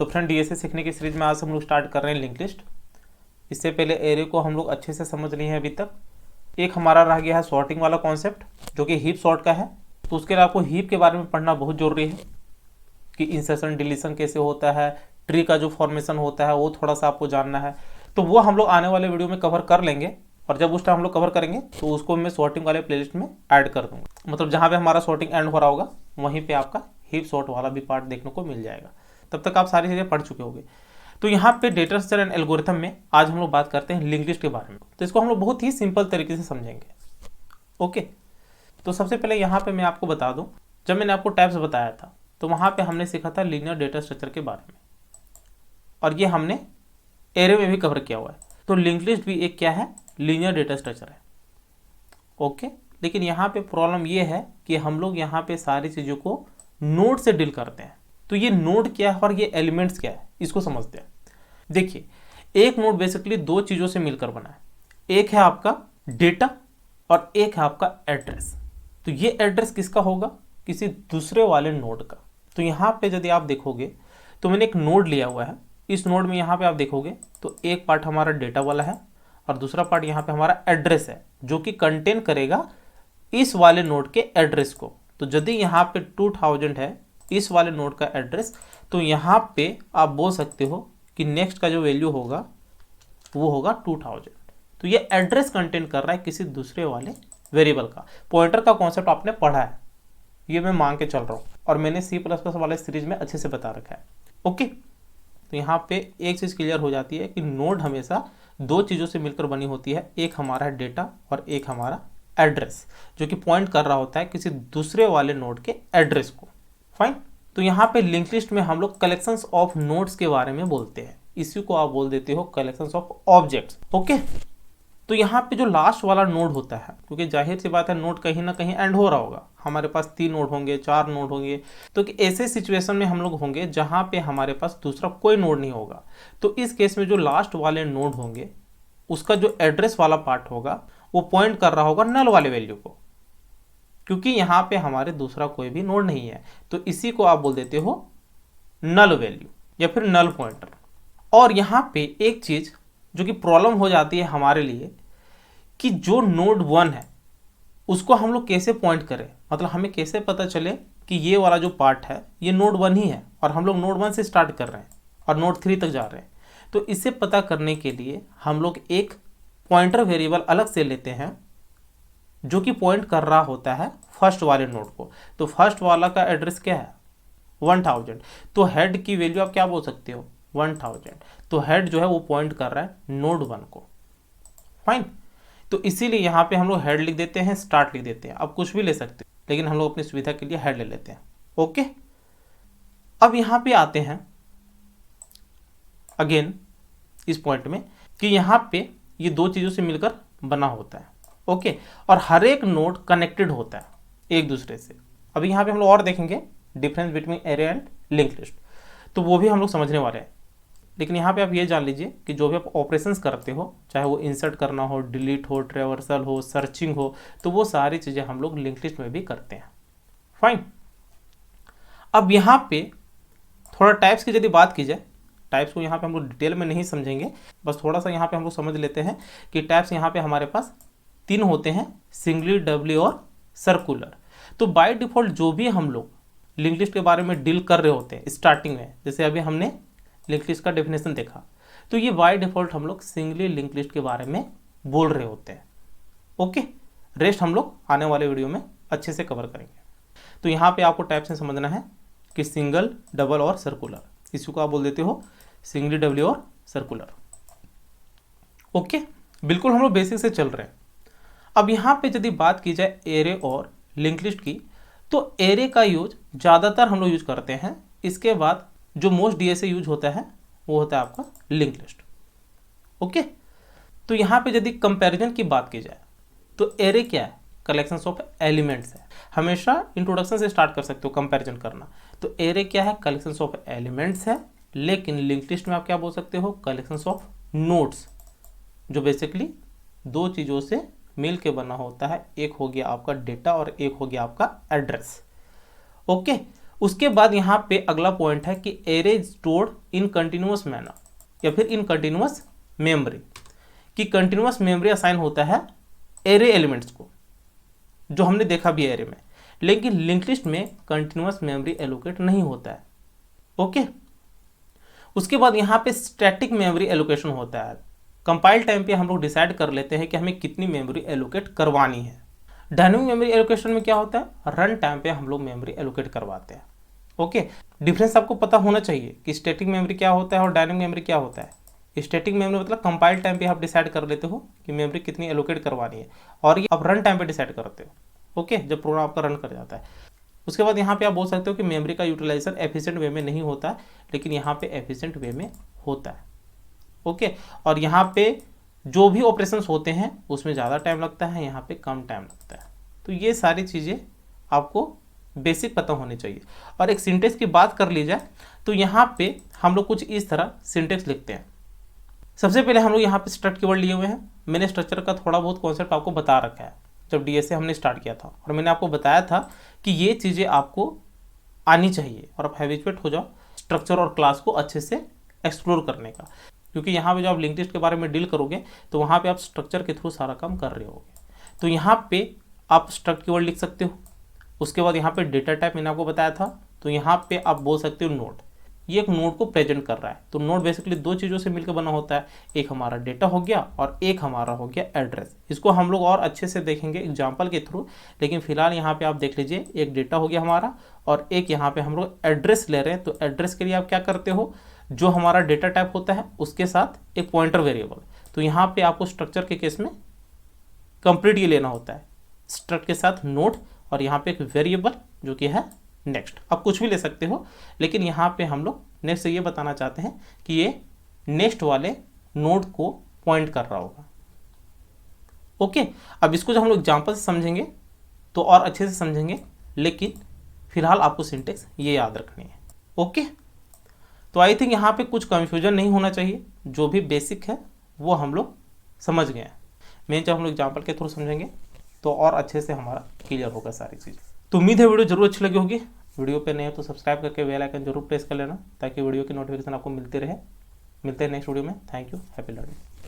तो friend DSA सीखने की सीरीज में आज हम लोग स्टार्ट कर रहे हैं लिंक लिस्ट। इससे पहले एरे को हम लोग अच्छे से समझ लिए हैं अभी तक। एक हमारा रह गया है सॉर्टिंग वाला कॉन्सेप्ट जो कि हीप सॉर्ट का है। तो उसके लिए आपको हीप के बारे में पढ़ना बहुत जरूरी है कि इंसर्शन डिलीशन कैसे होता है, ट्री का जो फॉर्मेशन होता है वो थोड़ा सा आपको जानना है। तो वो हम लोग आने वाले वीडियो में कवर कर लेंगे और जब उस टाइम हम लोग कवर करेंगे तो उसको मैं सॉर्टिंग वाले प्लेलिस्ट में ऐड कर दूंगा। मतलब जहाँ पे हमारा सॉर्टिंग एंड हो रहा होगा वहीं पे आपका हीप सॉर्ट वाला भी पार्ट देखने को मिल जाएगा। तब तक आप सारी चीज़ें पढ़ चुके होंगे। तो यहाँ पे डेटा स्ट्रक्चर एंड एल्गोरिथम में आज हम लोग बात करते हैं लिंक लिस्ट के बारे में। तो इसको हम लोग बहुत ही सिंपल तरीके से समझेंगे। ओके, तो सबसे पहले यहाँ पे मैं आपको बता दूँ, जब मैंने आपको टाइप्स बताया था तो वहाँ पे हमने सीखा था लीनियर डेटा स्ट्रक्चर के बारे में और ये हमने एरे में भी कवर किया हुआ है। तो लिंक लिस्ट भी एक क्या है, लीनियर डेटा स्ट्रक्चर है। ओके, लेकिन यहाँ पे प्रॉब्लम ये है कि हम लोग यहाँ पे सारी चीज़ों को नोड से डील करते हैं। तो ये नोड क्या है और ये एलिमेंट्स क्या है इसको समझते हैं। देखिए, एक नोड बेसिकली दो चीज़ों से मिलकर बना है। एक है आपका डेटा और एक है आपका एड्रेस। तो ये एड्रेस किसका होगा, किसी दूसरे वाले नोड का। तो यहाँ पे यदि आप देखोगे तो मैंने एक नोड लिया हुआ है। इस नोड में यहाँ पे आप देखोगे तो एक पार्ट हमारा डेटा वाला है और दूसरा पार्ट यहाँ पे हमारा एड्रेस है जो कि कंटेन करेगा इस वाले नोड के एड्रेस को। तो यदि यहाँ पे 2000 है इस वाले नोड का एड्रेस, तो यहाँ पे आप बोल सकते हो कि नेक्स्ट का जो वैल्यू होगा वो होगा 2000। तो ये एड्रेस कंटेन कर रहा है किसी दूसरे वाले वेरिएबल का। पॉइंटर का कॉन्सेप्ट आपने पढ़ा है, ये मैं मान के चल रहा हूँ और मैंने C++ वाले सीरीज में अच्छे से बता रखा है। ओके, तो यहाँ पे एक चीज़ क्लियर हो जाती है कि नोड हमेशा दो चीज़ों से मिलकर बनी होती है। एक हमारा डेटा और एक हमारा एड्रेस जो कि पॉइंट कर रहा होता है किसी दूसरे वाले नोड के एड्रेस को। फाइन, तो यहाँ पे लिंक लिस्ट में हम लोग कलेक्शंस ऑफ नोड्स के बारे में बोलते हैं। इसी को आप बोल देते हो कलेक्शंस ऑफ ऑब्जेक्ट्स। ओके, तो यहाँ पे जो लास्ट वाला नोड होता है, क्योंकि जाहिर सी बात है नोड कहीं ना कहीं एंड हो रहा होगा, हमारे पास 3 नोड होंगे, 4 नोड होंगे, तो कि ऐसे सिचुएशन में हम लोग होंगे जहाँ पे हमारे पास दूसरा कोई नोड नहीं होगा। तो इस केस में जो लास्ट वाले नोड होंगे उसका जो एड्रेस वाला पार्ट होगा वो पॉइंट कर रहा होगा नल वाले वैल्यू को, क्योंकि यहाँ पे हमारे दूसरा कोई भी नोड नहीं है। तो इसी को आप बोल देते हो नल वैल्यू या फिर नल पॉइंटर। और यहाँ पे एक चीज़ जो कि प्रॉब्लम हो जाती है हमारे लिए कि जो नोड 1 है उसको हम लोग कैसे पॉइंट करें, मतलब हमें कैसे पता चले कि ये वाला जो पार्ट है ये नोड 1 ही है और हम लोग नोड 1 से स्टार्ट कर रहे हैं और नोड 3 तक जा रहे हैं। तो इसे पता करने के लिए हम लोग एक पॉइंटर वेरिएबल अलग से लेते हैं जो कि पॉइंट कर रहा होता है फर्स्ट वाले नोड को। तो फर्स्ट वाला का एड्रेस क्या है 1000, तो हेड की वैल्यू आप क्या बोल सकते हो 1000। तो हेड जो है वो पॉइंट कर रहा है नोड 1 को। फाइन, तो इसीलिए यहाँ पे हम लोग हेड लिख देते हैं, स्टार्ट लिख देते हैं। अब कुछ भी ले सकते हैं लेकिन हम लोग अपनी सुविधा के लिए हेड ले लेते हैं। ओके, अब यहाँ पे आते हैं अगेन इस पॉइंट में कि यहाँ पे ये दो चीज़ों से मिलकर बना होता है। ओके, और हर एक नोड कनेक्टेड होता है एक दूसरे से। अभी यहाँ पे हम लोग और देखेंगे difference between array and link list, तो वो भी हम लोग समझने वाले हैं। लेकिन यहाँ पे आप ये जान लीजिए कि जो भी आप ऑपरेशंस करते हो, चाहे वो इंसर्ट करना हो, डिलीट हो, ट्रेवर्सल हो, सर्चिंग हो, तो वो सारी चीज़ें हम लोग लिंक लिस्ट में भी करते हैं। फाइन, अब यहाँ पे थोड़ा टाइप्स की यदि बात की जाए, टाइप्स को यहाँ पे हम लोग डिटेल में नहीं समझेंगे, बस थोड़ा सा यहाँ पे हम लोग समझ लेते हैं कि टाइप्स यहाँ पे हमारे पास 3 होते हैं, सिंगली, डबली और सर्कुलर। तो बाय डिफॉल्ट जो भी हम लोग लिंक लिस्ट के बारे में डील कर रहे होते हैं स्टार्टिंग में, जैसे अभी हमने लिंक लिस्ट का डेफिनेशन देखा, तो ये बाय डिफॉल्ट हम लोग सिंगली लिंक लिस्ट के बारे में बोल रहे होते हैं। ओके, रेस्ट हम लोग आने वाले वीडियो में अच्छे से कवर करेंगे। तो यहाँ पे आपको टाइप से समझना है कि सिंगल, डबल और सर्कुलर, इसी को आप बोल देते हो सिंगली, डबल और सर्कुलर। ओके, बिल्कुल हम लोग बेसिक से चल रहे हैं। अब यहाँ पे यदि बात की जाए एरे और लिंक लिस्ट की, तो एरे का यूज ज़्यादातर हम लोग यूज करते हैं। इसके बाद जो मोस्ट डीएसए यूज होता है वो होता है आपका लिंक लिस्ट। ओके, तो यहाँ पे यदि कंपैरिजन की बात की जाए तो एरे क्या है, कलेक्शंस ऑफ एलिमेंट्स है। हमेशा इंट्रोडक्शन से स्टार्ट कर सकते हो कंपैरिजन करना। तो एरे क्या है, कलेक्शंस ऑफ एलिमेंट्स है। लेकिन लिंक लिस्ट में आप क्या बोल सकते हो, कलेक्शंस ऑफ नोड्स, जो बेसिकली दो चीज़ों से मिल के बना होता है। एक हो गया आपका डेटा और एक हो गया आपका एड्रेस। ओके, उसके बाद यहाँ पे अगला पॉइंट है कि array stored in continuous manner या फिर इन कंटिन्यूअस मेमोरी, कि कंटिन्यूअस मेमोरी असाइन होता है एरे एलिमेंट्स को, जो हमने देखा भी एरे में, लेकिन लिंक लिस्ट में कंटिन्यूअस मेमोरी एलोकेट नहीं होता है। ओके, उसके बाद यहाँ पे स्टैटिक मेमोरी एलोकेशन होता है। कंपाइल टाइम पे हम लोग डिसाइड कर लेते हैं कि हमें कितनी मेमोरी एलोकेट करवानी है। डायनेमिक मेमोरी एलोकेशन में क्या होता है, रन टाइम पे हम लोग मेमोरी एलोकेट करवाते हैं। ओके, डिफरेंस आपको पता होना चाहिए कि स्टैटिक मेमोरी क्या होता है और डायनेमिक मेमोरी क्या होता है। स्टैटिक मेमोरी मतलब कंपाइल टाइम पे आप डिसाइड कर लेते हो कि मेमोरी कितनी एलोकेट करवानी है, और ये आप रन टाइम पे डिसाइड करते हो। ओके, जब प्रोग्राम आपका रन कर जाता है। उसके बाद यहाँ पे आप बोल सकते हो कि मेमोरी का यूटिलाइजेशन एफिशिएंट वे में नहीं होता, लेकिन यहाँ पे एफिशिएंट वे में होता है। ओके, और यहाँ पे जो भी ऑपरेशंस होते हैं उसमें ज़्यादा टाइम लगता है, यहाँ पे कम टाइम लगता है। तो ये सारी चीज़ें आपको बेसिक पता होनी चाहिए। और एक सिंटेक्स की बात कर ली जाए तो यहाँ पे हम लोग कुछ इस तरह सिंटेक्स लिखते हैं। सबसे पहले हम लोग यहाँ पे स्ट्रक्ट कीवर्ड लिए हुए हैं। मैंने स्ट्रक्चर का थोड़ा बहुत कॉन्सेप्ट आपको बता रखा है जब डीएसए हमने स्टार्ट किया था, और मैंने आपको बताया था कि ये चीज़ें आपको आनी चाहिए और आप हैबिचुएट हो जाओ स्ट्रक्चर और क्लास को अच्छे से एक्सप्लोर करने का, क्योंकि यहाँ पे जब आप लिंक लिस्ट के बारे में डील करोगे तो वहाँ पे आप स्ट्रक्चर के थ्रू सारा काम कर रहे होगे। तो यहाँ पे आप स्ट्रक्ट कीवर्ड लिख सकते हो। उसके बाद यहाँ पे डेटा टाइप मैंने आपको बताया था, तो यहाँ पे आप बोल सकते हो नोड। ये एक नोड को प्रेजेंट कर रहा है। तो नोड बेसिकली दो चीज़ों से मिलकर बना होता है, एक हमारा डेटा हो गया और एक हमारा हो गया एड्रेस। इसको हम लोग और अच्छे से देखेंगे एग्जाम्पल के थ्रू, लेकिन फिलहाल यहाँ पे आप देख लीजिए, एक डेटा हो गया हमारा और एक यहाँ पे हम लोग एड्रेस ले रहे हैं। तो एड्रेस के लिए आप क्या करते हो, जो हमारा डेटा टाइप होता है उसके साथ एक पॉइंटर वेरिएबल। तो यहाँ पे आपको स्ट्रक्चर के केस में कंप्लीट ये लेना होता है, स्ट्रक्ट के साथ नोड और यहाँ पे एक वेरिएबल जो कि है नेक्स्ट। आप कुछ भी ले सकते हो, लेकिन यहाँ पे हम लोग नेक्स्ट से ये बताना चाहते हैं कि ये नेक्स्ट वाले नोड को पॉइंट कर रहा होगा। ओके, अब इसको जब हम लोग एग्जाम्पल से समझेंगे तो और अच्छे से समझेंगे, लेकिन फिलहाल आपको सिंटेक्स ये याद रखनी है। ओके, तो आई थिंक यहाँ पे कुछ कंफ्यूजन नहीं होना चाहिए, जो भी बेसिक है वो हम लोग समझ गए हैं। मैं जब हम लोग एग्जाम्पल के थ्रू समझेंगे तो और अच्छे से हमारा क्लियर होगा सारी चीज़। तो उम्मीद है वीडियो जरूर अच्छी लगी होगी। वीडियो पे नए हो तो सब्सक्राइब करके बेल आइकन जरूर प्रेस कर लेना, ताकि वीडियो की नोटिफिकेशन आपको मिलती रहे। मिलते हैं नेक्स्ट वीडियो में। Thank you, happy learning.